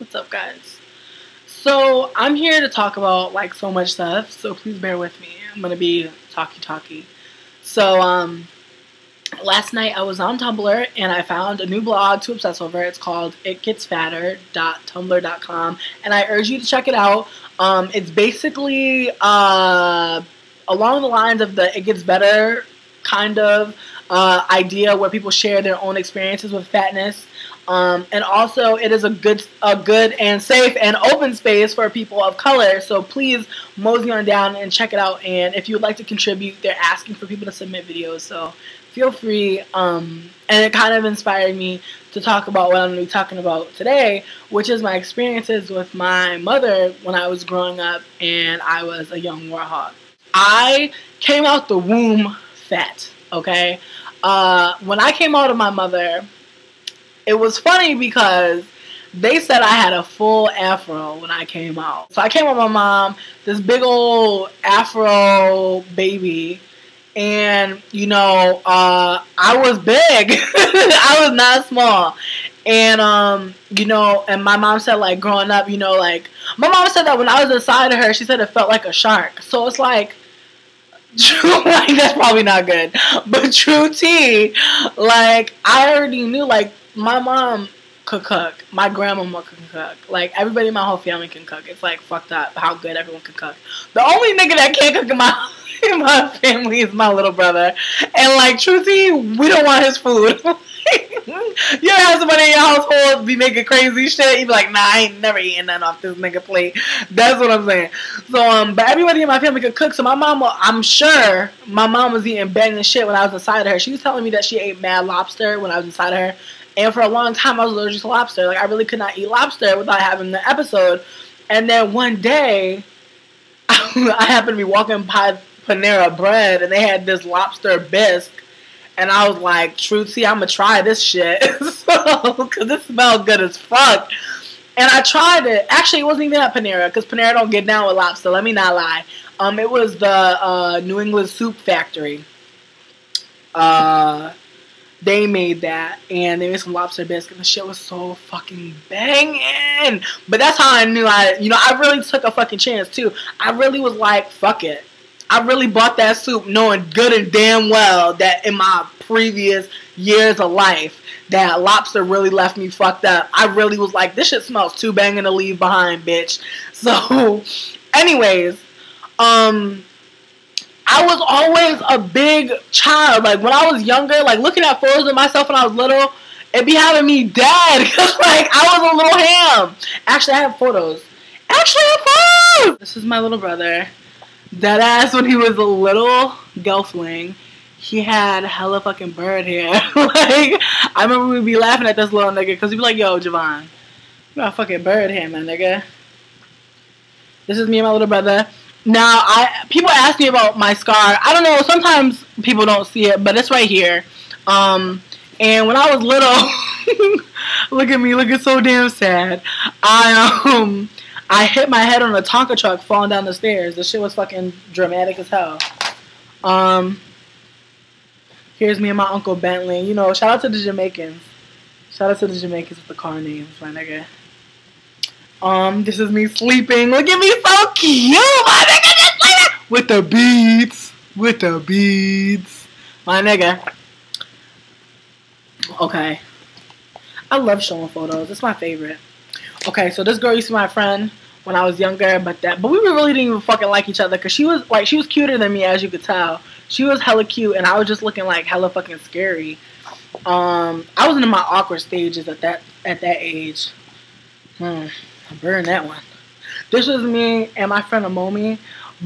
What's up, guys? So I'm here to talk about like so much stuff, so please bear with me. I'm gonna be talky. So last night I was on Tumblr and I found a new blog to obsess over. It's called itgetsfatter.tumblr.com, and I urge you to check it out. It's basically along the lines of the It Gets Better kind of idea, where people share their own experiences with fatness. And also, it is a good and safe and open space for people of color. So please mosey on down and check it out. And if you would like to contribute, they're asking for people to submit videos. So feel free. And it kind of inspired me to talk about what I'm going to be talking about today, which is my experiences with my mother when I was growing up and I was a young warhawk. I came out the womb fat, okay? When I came out of my mother, it was funny because they said I had a full afro when I came out. So I came out with my mom, this big old afro baby, and, you know, I was big. I was not small. And, you know, and my mom said, like, growing up, you know, like, my mom said that when I was inside of her, she said it felt like a shark. So it's like, like, that's probably not good. But true tea, like, I already knew, like, my mom could cook. My grandmama could cook. Like, everybody in my whole family can cook. It's, like, fucked up how good everyone can cook. The only nigga that can't cook in my family is my little brother. And, like, true tea, we don't want his food. You ever have somebody in your household be making crazy shit? You be like, nah, I ain't never eating nothing off this nigga plate. That's what I'm saying. So, but everybody in my family could cook. So my mom, I'm sure my mom was eating banging shit when I was inside of her. She was telling me that she ate mad lobster when I was inside of her. And for a long time, I was allergic to lobster. Like, I really could not eat lobster without having the episode. And then one day, I happened to be walking by Panera Bread, and they had this lobster bisque. And I was like, true tea, I'm going to try this shit. Because it smelled good as fuck. And I tried it. Actually, it wasn't even at Panera, because Panera don't get down with lobster. Let me not lie. It was the New England Soup Factory. They made that, and they made some lobster bisque, and the shit was so fucking banging. But that's how I knew I really took a fucking chance, too. I really was like, fuck it. I really bought that soup knowing good and damn well that in my previous years of life, that lobster really left me fucked up. I really was like, this shit smells too banging to leave behind, bitch. So, anyways, I was always a big child. Like, when I was younger, like, looking at photos of myself when I was little, it'd be having me dead. Because, like, I was a little ham. Actually, I have photos. This is my little brother. Deadass, when he was a little gelfling, he had hella fucking bird hair. Like, I remember we'd be laughing at this little nigga, because he'd be like, yo, Javon, you got fucking bird hair, my nigga. This is me and my little brother. Now, people ask me about my scar. I don't know, sometimes people don't see it, but it's right here. And when I was little, look at me, looking so damn sad. I hit my head on a Tonka truck falling down the stairs. The shit was fucking dramatic as hell. Here's me and my Uncle Bentley. You know, shout out to the Jamaicans. Shout out to the Jamaicans with the car names, my nigga. This is me sleeping. Look at me, so cute, my nigga, just sleeping with the beads. With the beads. My nigga. Okay. I love showing photos. It's my favorite. Okay, so this girl used to be my friend when I was younger, but we really didn't even fucking like each other, because she was cuter than me, as you could tell. She was hella cute, and I was just looking like hella fucking scary. I was in my awkward stages at that age. I burned that one. This was me and my friend Amomi.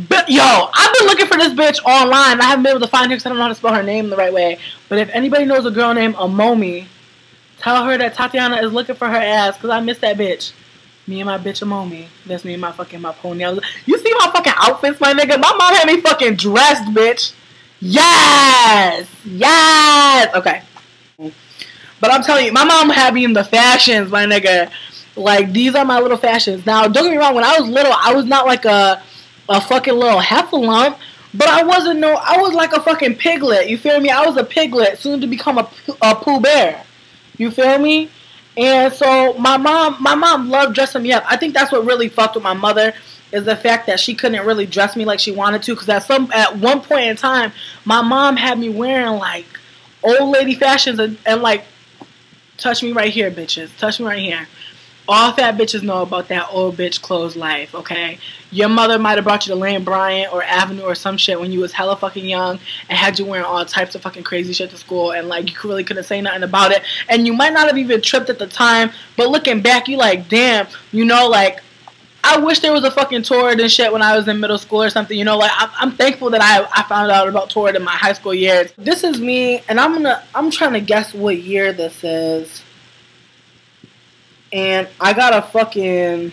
But yo, I've been looking for this bitch online. I haven't been able to find her because I don't know how to spell her name the right way. But if anybody knows a girl named Amomi, tell her that Tatiana is looking for her ass, because I miss that bitch. Me and my bitch Amomi. That's me and my pony. You see my fucking outfits, my nigga? My mom had me fucking dressed, bitch. Yes! Yes! Okay. But I'm telling you, my mom had me in the fashions, my nigga. Like, these are my little fashions. Now, don't get me wrong, when I was little, I was not like a fucking little heffalump. But I was like a fucking piglet. You feel me? I was a piglet, soon to become a Pooh Bear. You feel me? And so my mom loved dressing me up. I think that's what really fucked with my mother, is the fact that she couldn't really dress me like she wanted to. Because at one point in time, my mom had me wearing like old lady fashions and like, touch me right here, bitches. Touch me right here. All fat bitches know about that old bitch clothes life, okay? Your mother might have brought you to Lane Bryant or Avenue or some shit when you was hella fucking young and had you wearing all types of fucking crazy shit to school, and like you really couldn't say nothing about it, and you might not have even tripped at the time, but looking back, you like, damn, you know, like, I wish there was a fucking Torrid and shit when I was in middle school or something, you know, like, I'm thankful that I found out about Torrid in my high school years. This is me, and I'm trying to guess what year this is. And I got a fucking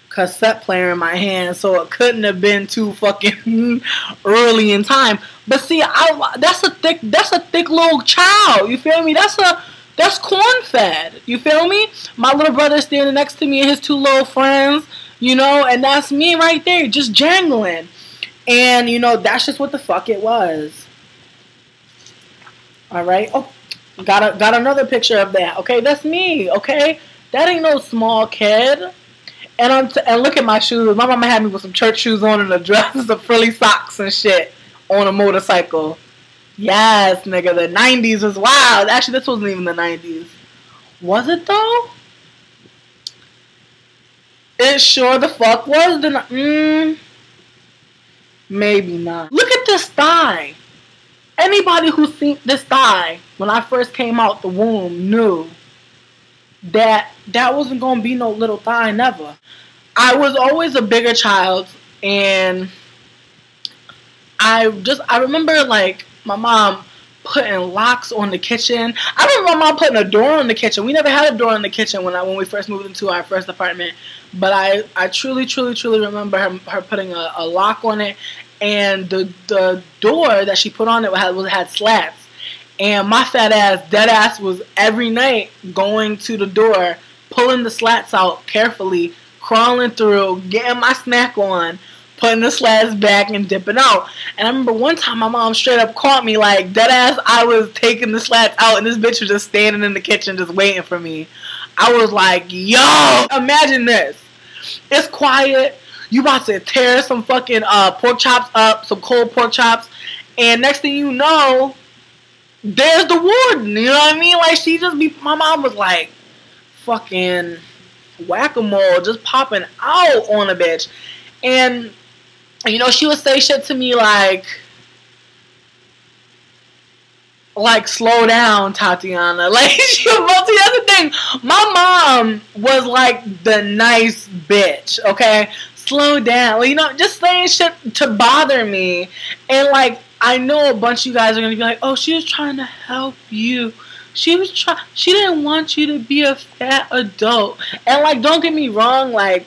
cassette player in my hand, so it couldn't have been too fucking early in time. But see, that's a thick little child. You feel me? That's corn fed. You feel me? My little brother standing next to me and his two little friends, you know, and that's me right there, just jangling. And you know, that's just what the fuck it was. All right. Oh, got another picture of that. Okay, that's me. Okay. That ain't no small kid. And look at my shoes. My mama had me with some church shoes on and a dress and some frilly socks and shit on a motorcycle. Yes, nigga. The 90s was wild. Actually, this wasn't even the 90s. Was it though? It sure the fuck was. Maybe not. Look at this thigh. Anybody who seen this thigh when I first came out the womb knew that wasn't gonna be no little thigh, never. I was always a bigger child, and I remember like my mom putting locks on the kitchen. I remember my mom putting a door on the kitchen. We never had a door on the kitchen when we first moved into our first apartment, but I truly remember her putting a lock on it, and the door that she put on it had slats. And my fat ass, dead ass, was every night going to the door, pulling the slats out carefully, crawling through, getting my snack on, putting the slats back and dipping out. And I remember one time my mom straight up caught me like, dead ass, I was taking the slats out and this bitch was just standing in the kitchen just waiting for me. I was like, yo, imagine this. It's quiet. You about to tear some fucking pork chops up, some cold pork chops. And next thing you know, there's the warden, you know what I mean? Like, my mom was like fucking whack-a-mole, just popping out on a bitch. And, you know, she would say shit to me like, slow down, Tatiana. Like, that's the thing. My mom was like the nice bitch, okay? Slow down. Like, you know, just saying shit to bother me. And, like, I know a bunch of you guys are going to be like, oh, she was trying to help you. She didn't want you to be a fat adult. And, like, don't get me wrong, like,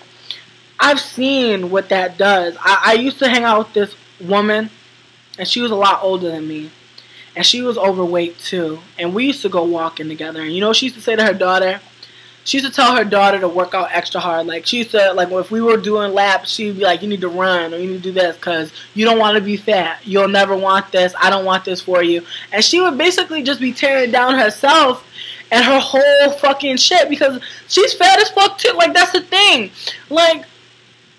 I've seen what that does. I used to hang out with this woman, and she was a lot older than me. And she was overweight, too. And we used to go walking together. And you know what she used to say to her daughter? She used to tell her daughter to work out extra hard. Like, she used to, like, if we were doing laps, she'd be like, you need to run or you need to do this because you don't want to be fat. You'll never want this. I don't want this for you. And she would basically just be tearing down herself and her whole fucking shit because she's fat as fuck, too. Like, that's the thing. Like,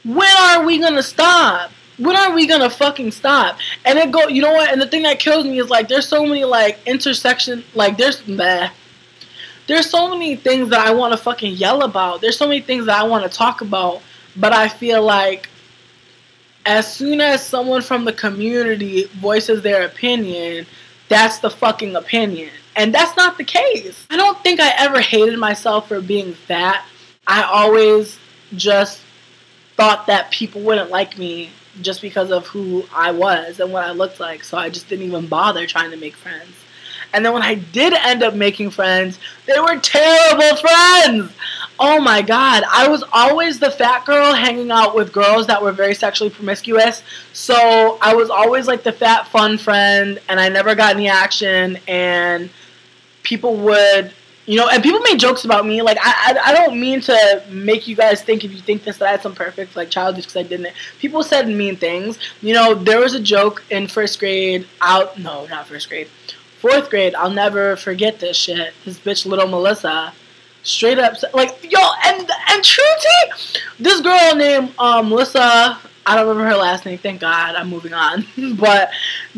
when are we going to stop? When are we going to fucking stop? And then you know what? And the thing that kills me is, like, there's so many, like, there's so many things that I want to fucking yell about. There's so many things that I want to talk about. But I feel like as soon as someone from the community voices their opinion, that's the fucking opinion. And that's not the case. I don't think I ever hated myself for being fat. I always just thought that people wouldn't like me just because of who I was and what I looked like. So I just didn't even bother trying to make friends. And then when I did end up making friends, they were terrible friends. Oh my God. I was always the fat girl hanging out with girls that were very sexually promiscuous. So I was always like the fat fun friend and I never got any action. And people would, you know, and people made jokes about me. Like, I don't mean to make you guys think, if you think this, that I had some perfect, like, childhood, because I didn't. People said mean things. You know, there was a joke in fourth grade, I'll never forget this shit. This bitch, Little Melissa, Straight up, like, yo, and true tea, this girl named Melissa, I don't remember her last name, thank God, I'm moving on, but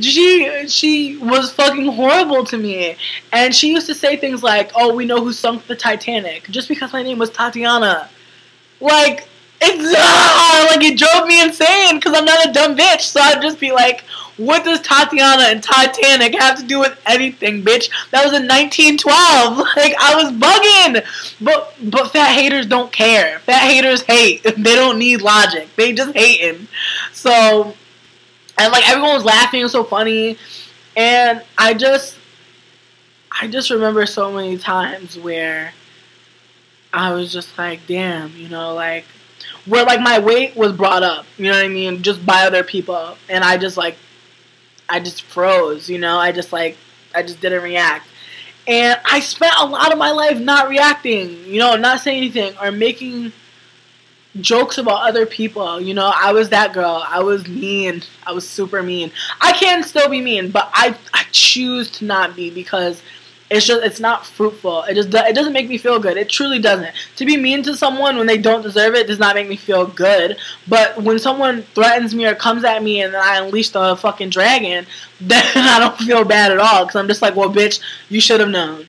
she was fucking horrible to me, and she used to say things like, oh, we know who sunk the Titanic, just because my name was Tatiana. Like, like, it drove me insane, because I'm not a dumb bitch, so I'd just be like, what does Tatiana and Titanic have to do with anything, bitch? That was in 1912. Like, I was bugging. But fat haters don't care. Fat haters hate. They don't need logic. They just hating. So, and like, everyone was laughing. It was so funny. And I just remember so many times where I was just like, damn, you know, like, where like my weight was brought up, you know what I mean, just by other people. And I just froze, you know, I just didn't react. And I spent a lot of my life not reacting, you know, not saying anything or making jokes about other people, you know. I was that girl. I was mean. I was super mean. I can still be mean, but I choose to not be, because it's not fruitful. It doesn't make me feel good. It truly doesn't. To be mean to someone when they don't deserve it does not make me feel good. But when someone threatens me or comes at me and then I unleash the fucking dragon, then I don't feel bad at all, because I'm just like, well, bitch, you should have known.